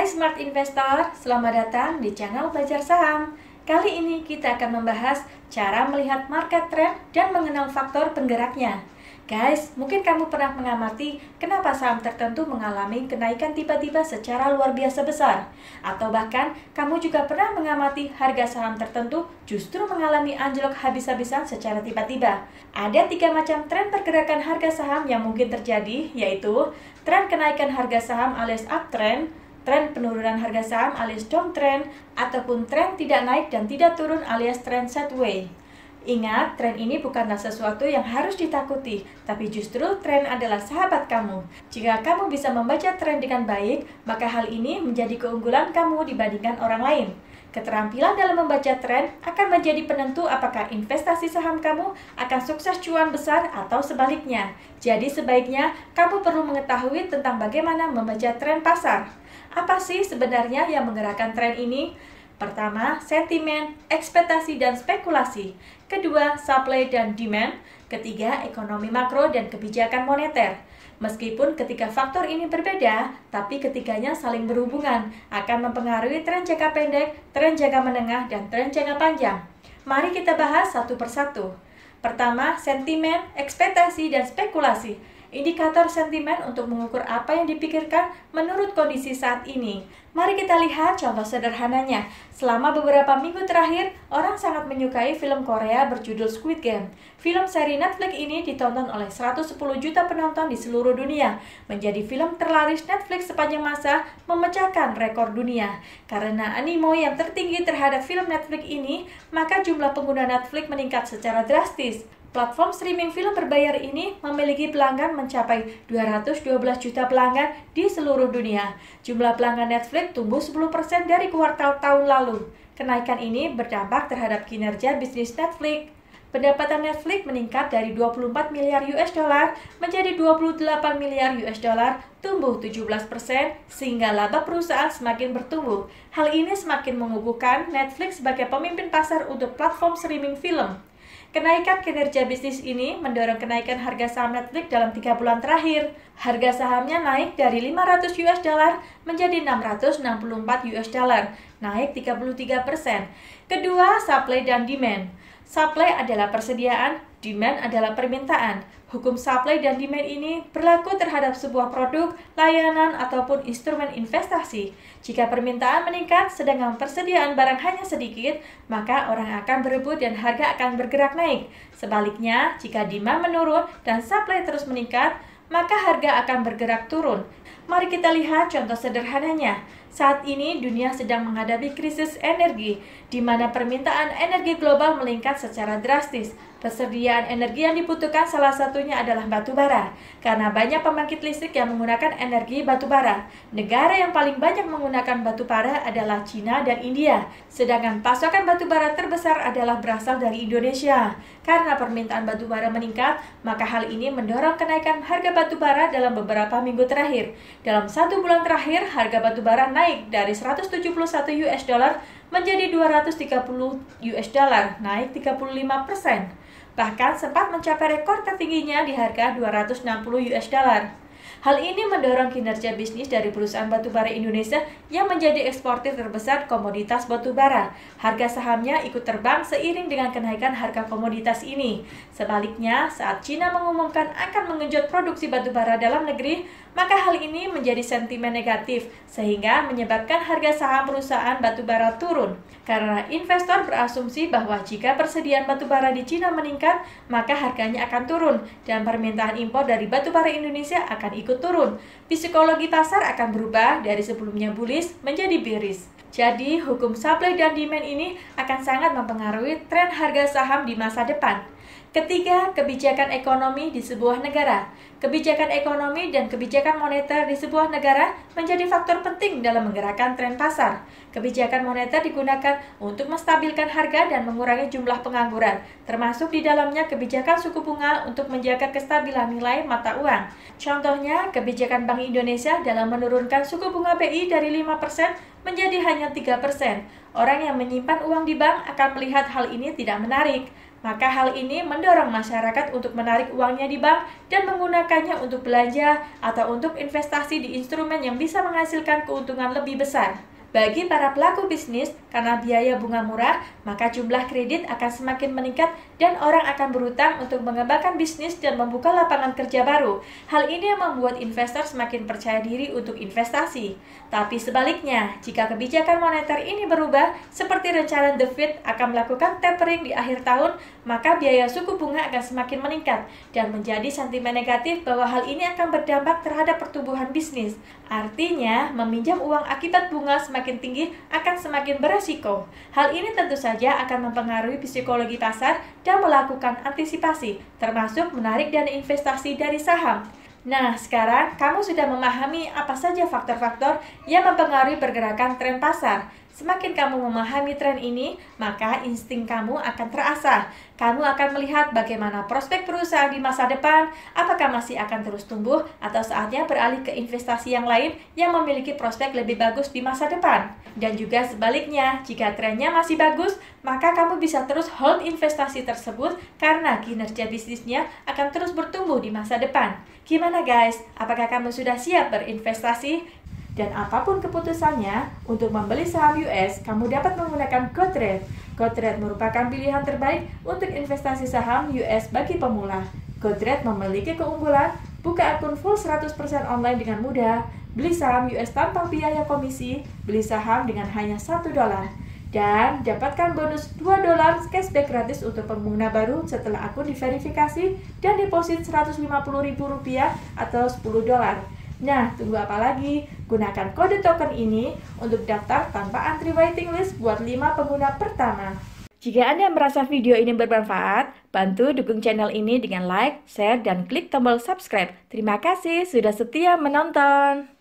Hai Smart Investor, selamat datang di channel Belajar Saham. Kali ini kita akan membahas cara melihat market trend dan mengenal faktor penggeraknya. Guys, mungkin kamu pernah mengamati kenapa saham tertentu mengalami kenaikan tiba-tiba secara luar biasa besar. Atau bahkan kamu juga pernah mengamati harga saham tertentu justru mengalami anjlok habis-habisan secara tiba-tiba. Ada 3 macam tren pergerakan harga saham yang mungkin terjadi, yaitu tren kenaikan harga saham alias uptrend, tren penurunan harga saham alias downtrend, ataupun tren tidak naik dan tidak turun alias tren sideways. Ingat, tren ini bukanlah sesuatu yang harus ditakuti, tapi justru tren adalah sahabat kamu. Jika kamu bisa membaca tren dengan baik, maka hal ini menjadi keunggulan kamu dibandingkan orang lain. Keterampilan dalam membaca tren akan menjadi penentu apakah investasi saham kamu akan sukses cuan besar atau sebaliknya. Jadi sebaiknya kamu perlu mengetahui tentang bagaimana membaca tren pasar. Apa sih sebenarnya yang menggerakkan tren ini? Pertama, sentimen, ekspektasi dan spekulasi. Kedua, supply dan demand. Ketiga, ekonomi makro dan kebijakan moneter. Meskipun ketiga faktor ini berbeda, tapi ketiganya saling berhubungan, akan mempengaruhi tren jangka pendek, tren jangka menengah, dan tren jangka panjang. Mari kita bahas satu persatu. Pertama, sentimen, ekspektasi dan spekulasi. Indikator sentimen untuk mengukur apa yang dipikirkan menurut kondisi saat ini. Mari kita lihat contoh sederhananya. Selama beberapa minggu terakhir, orang sangat menyukai film Korea berjudul Squid Game. Film seri Netflix ini ditonton oleh 110 juta penonton di seluruh dunia. Menjadi film terlaris Netflix sepanjang masa, memecahkan rekor dunia. Karena animo yang tertinggi terhadap film Netflix ini, maka jumlah pengguna Netflix meningkat secara drastis. Platform streaming film berbayar ini memiliki pelanggan mencapai 212 juta pelanggan di seluruh dunia. Jumlah pelanggan Netflix tumbuh 10% dari kuartal tahun lalu. Kenaikan ini berdampak terhadap kinerja bisnis Netflix. Pendapatan Netflix meningkat dari 24 miliar US dollar menjadi 28 miliar US dollar, tumbuh 17%, sehingga laba perusahaan semakin bertumbuh. Hal ini semakin mengukuhkan Netflix sebagai pemimpin pasar untuk platform streaming film. Kenaikan kinerja bisnis ini mendorong kenaikan harga saham Netflix dalam 3 bulan terakhir. Harga sahamnya naik dari 500 US dollar menjadi 664 US dollar, naik 33%. Kedua, supply dan demand. Supply adalah persediaan, demand adalah permintaan. Hukum supply dan demand ini berlaku terhadap sebuah produk, layanan, ataupun instrumen investasi. Jika permintaan meningkat sedangkan persediaan barang hanya sedikit, maka orang akan berebut dan harga akan bergerak naik. Sebaliknya, jika demand menurun dan supply terus meningkat, maka harga akan bergerak turun. Mari kita lihat contoh sederhananya. Saat ini dunia sedang menghadapi krisis energi, di mana permintaan energi global meningkat secara drastis. Persediaan energi yang dibutuhkan salah satunya adalah batu bara, karena banyak pembangkit listrik yang menggunakan energi batu bara. Negara yang paling banyak menggunakan batu bara adalah China dan India, sedangkan pasokan batu bara terbesar adalah berasal dari Indonesia. Karena permintaan batu bara meningkat, maka hal ini mendorong kenaikan harga batu bara dalam beberapa minggu terakhir. Dalam 1 bulan terakhir, harga batu bara naik dari 171 US dollar menjadi 230 US dollar, naik 35%. Bahkan sempat mencapai rekor tertingginya di harga 260 US dollar. Hal ini mendorong kinerja bisnis dari perusahaan batubara Indonesia yang menjadi eksportir terbesar komoditas batubara. Harga sahamnya ikut terbang seiring dengan kenaikan harga komoditas ini. Sebaliknya, saat China mengumumkan akan mengenjot produksi batubara dalam negeri, maka hal ini menjadi sentimen negatif, sehingga menyebabkan harga saham perusahaan batubara turun. Karena investor berasumsi bahwa jika persediaan batubara di China meningkat, maka harganya akan turun, dan permintaan impor dari batubara Indonesia akan ikut turun. Psikologi pasar akan berubah dari sebelumnya bullish menjadi bearish. Jadi, hukum supply dan demand ini akan sangat mempengaruhi tren harga saham di masa depan. Ketiga, kebijakan ekonomi di sebuah negara. Kebijakan ekonomi dan kebijakan moneter di sebuah negara menjadi faktor penting dalam menggerakkan tren pasar. Kebijakan moneter digunakan untuk menstabilkan harga dan mengurangi jumlah pengangguran, termasuk di dalamnya kebijakan suku bunga untuk menjaga kestabilan nilai mata uang. Contohnya, kebijakan Bank Indonesia dalam menurunkan suku bunga BI dari 5% menjadi hanya 3%. Orang yang menyimpan uang di bank akan melihat hal ini tidak menarik. Maka hal ini mendorong masyarakat untuk menarik uangnya di bank dan menggunakannya untuk belanja atau untuk investasi di instrumen yang bisa menghasilkan keuntungan lebih besar. Bagi para pelaku bisnis, karena biaya bunga murah, maka jumlah kredit akan semakin meningkat dan orang akan berutang untuk mengembangkan bisnis dan membuka lapangan kerja baru. Hal ini yang membuat investor semakin percaya diri untuk investasi. Tapi sebaliknya, jika kebijakan moneter ini berubah, seperti rencana The Fed akan melakukan tapering di akhir tahun, maka biaya suku bunga akan semakin meningkat dan menjadi sentimen negatif bahwa hal ini akan berdampak terhadap pertumbuhan bisnis. Artinya, meminjam uang akibat bunga semakin tinggi akan semakin beresiko. Hal ini tentu saja akan mempengaruhi psikologi pasar dan melakukan antisipasi, termasuk menarik dana investasi dari saham. Nah, sekarang kamu sudah memahami apa saja faktor-faktor yang mempengaruhi pergerakan tren pasar. Semakin kamu memahami tren ini, maka insting kamu akan terasah. Kamu akan melihat bagaimana prospek perusahaan di masa depan, apakah masih akan terus tumbuh, atau saatnya beralih ke investasi yang lain yang memiliki prospek lebih bagus di masa depan. Dan juga sebaliknya, jika trennya masih bagus, maka kamu bisa terus hold investasi tersebut karena kinerja bisnisnya akan terus bertumbuh di masa depan. Gimana guys? Apakah kamu sudah siap berinvestasi? Dan apapun keputusannya, untuk membeli saham US, kamu dapat menggunakan GoTrade. GoTrade merupakan pilihan terbaik untuk investasi saham US bagi pemula. GoTrade memiliki keunggulan, buka akun full 100% online dengan mudah, beli saham US tanpa biaya komisi, beli saham dengan hanya $1, dan dapatkan bonus $2 cashback gratis untuk pengguna baru setelah akun diverifikasi dan deposit Rp150.000 atau $10. Nah, tunggu apa lagi? Gunakan kode token ini untuk daftar tanpa antri waiting list buat 5 pengguna pertama. Jika Anda merasa video ini bermanfaat, bantu dukung channel ini dengan like, share, dan klik tombol subscribe. Terima kasih sudah setia menonton.